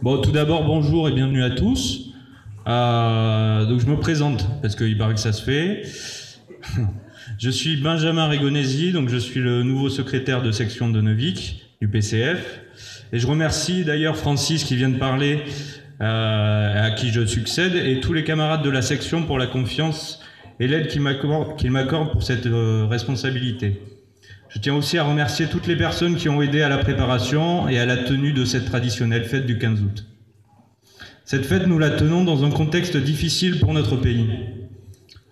Bon, tout d'abord, bonjour et bienvenue à tous. Donc je me présente, parce qu'il paraît que ça se fait. Je suis Benjamin Régonesi, donc je suis le nouveau secrétaire de section de Neuvic, du PCF. Et je remercie d'ailleurs Francis qui vient de parler, à qui je succède, et tous les camarades de la section pour la confiance et l'aide qu'ils m'accordent pour cette responsabilité. Je tiens aussi à remercier toutes les personnes qui ont aidé à la préparation et à la tenue de cette traditionnelle fête du 15 août. Cette fête, nous la tenons dans un contexte difficile pour notre pays.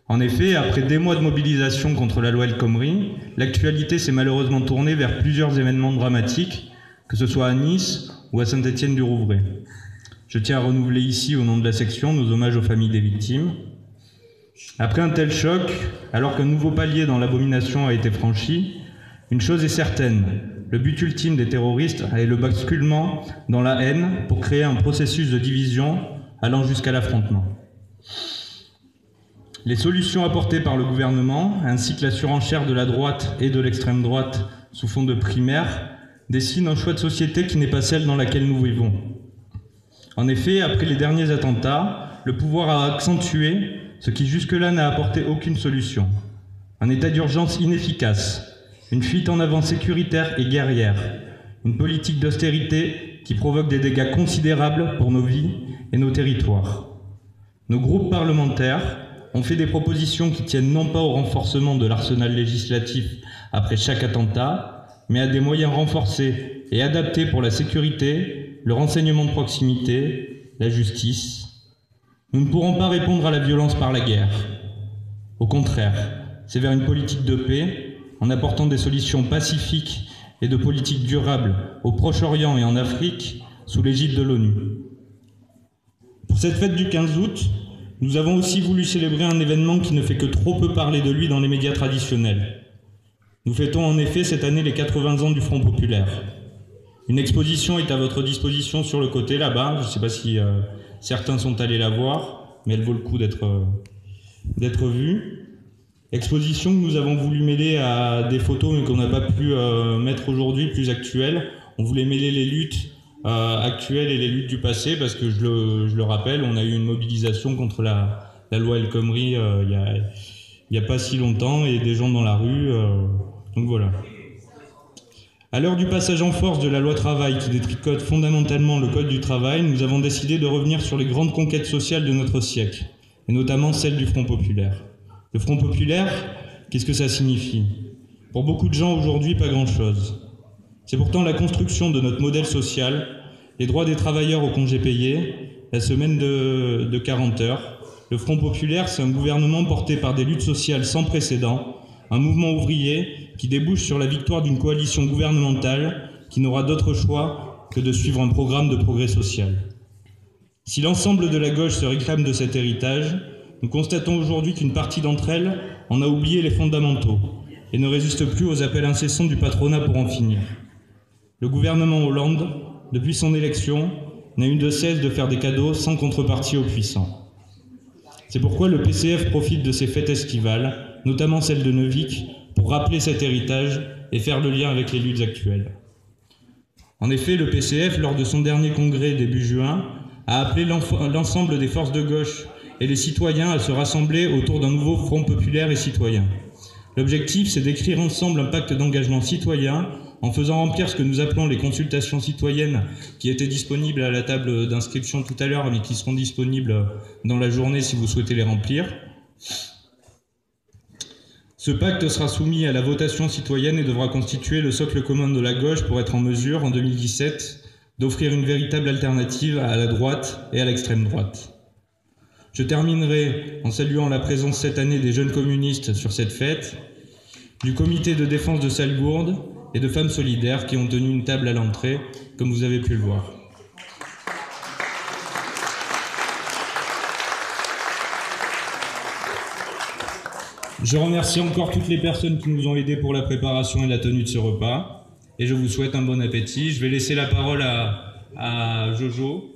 En effet, après des mois de mobilisation contre la loi El Khomri, l'actualité s'est malheureusement tournée vers plusieurs événements dramatiques, que ce soit à Nice ou à Saint-Étienne-du-Rouvray. Je tiens à renouveler ici, au nom de la section, nos hommages aux familles des victimes. Après un tel choc, alors qu'un nouveau palier dans l'abomination a été franchi, une chose est certaine, le but ultime des terroristes est le basculement dans la haine pour créer un processus de division allant jusqu'à l'affrontement. Les solutions apportées par le gouvernement, ainsi que la surenchère de la droite et de l'extrême droite sous fond de primaire, dessinent un choix de société qui n'est pas celle dans laquelle nous vivons. En effet, après les derniers attentats, le pouvoir a accentué ce qui jusque-là n'a apporté aucune solution. Un état d'urgence inefficace, une fuite en avant sécuritaire et guerrière, une politique d'austérité qui provoque des dégâts considérables pour nos vies et nos territoires. Nos groupes parlementaires ont fait des propositions qui tiennent non pas au renforcement de l'arsenal législatif après chaque attentat, mais à des moyens renforcés et adaptés pour la sécurité, le renseignement de proximité, la justice. Nous ne pourrons pas répondre à la violence par la guerre. Au contraire, c'est vers une politique de paix, en apportant des solutions pacifiques et de politique durable au Proche-Orient et en Afrique, sous l'égide de l'ONU. Pour cette fête du 15 août, nous avons aussi voulu célébrer un événement qui ne fait que trop peu parler de lui dans les médias traditionnels. Nous fêtons en effet cette année les 80 ans du Front populaire. Une exposition est à votre disposition sur le côté là-bas. Je ne sais pas si certains sont allés la voir, mais elle vaut le coup d'être vue. Exposition que nous avons voulu mêler à des photos mais qu'on n'a pas pu mettre aujourd'hui, plus actuelles. On voulait mêler les luttes actuelles et les luttes du passé parce que je le rappelle, on a eu une mobilisation contre la loi El Khomri il y a pas si longtemps et des gens dans la rue. Donc voilà. À l'heure du passage en force de la loi travail qui détricote fondamentalement le code du travail, nous avons décidé de revenir sur les grandes conquêtes sociales de notre siècle, et notamment celle du Front populaire. Le Front populaire, qu'est-ce que ça signifie? Pour beaucoup de gens aujourd'hui, pas grand-chose. C'est pourtant la construction de notre modèle social, les droits des travailleurs au congé payé, la semaine de 40 heures. Le Front populaire, c'est un gouvernement porté par des luttes sociales sans précédent, un mouvement ouvrier qui débouche sur la victoire d'une coalition gouvernementale qui n'aura d'autre choix que de suivre un programme de progrès social. Si l'ensemble de la gauche se réclame de cet héritage, nous constatons aujourd'hui qu'une partie d'entre elles en a oublié les fondamentaux et ne résiste plus aux appels incessants du patronat pour en finir. Le gouvernement Hollande, depuis son élection, n'a eu de cesse de faire des cadeaux sans contrepartie aux puissants. C'est pourquoi le PCF profite de ces fêtes estivales, notamment celle de Neuvic, pour rappeler cet héritage et faire le lien avec les luttes actuelles. En effet, le PCF, lors de son dernier congrès début juin, a appelé l'ensemble des forces de gauche et les citoyens à se rassembler autour d'un nouveau front populaire et citoyen. L'objectif, c'est d'écrire ensemble un pacte d'engagement citoyen en faisant remplir ce que nous appelons les consultations citoyennes qui étaient disponibles à la table d'inscription tout à l'heure mais qui seront disponibles dans la journée si vous souhaitez les remplir. Ce pacte sera soumis à la votation citoyenne et devra constituer le socle commun de la gauche pour être en mesure, en 2017, d'offrir une véritable alternative à la droite et à l'extrême droite. Je terminerai en saluant la présence cette année des jeunes communistes sur cette fête, du comité de défense de Salgourde et de femmes solidaires qui ont tenu une table à l'entrée, comme vous avez pu le voir. Je remercie encore toutes les personnes qui nous ont aidés pour la préparation et la tenue de ce repas, et je vous souhaite un bon appétit. Je vais laisser la parole à Jojo.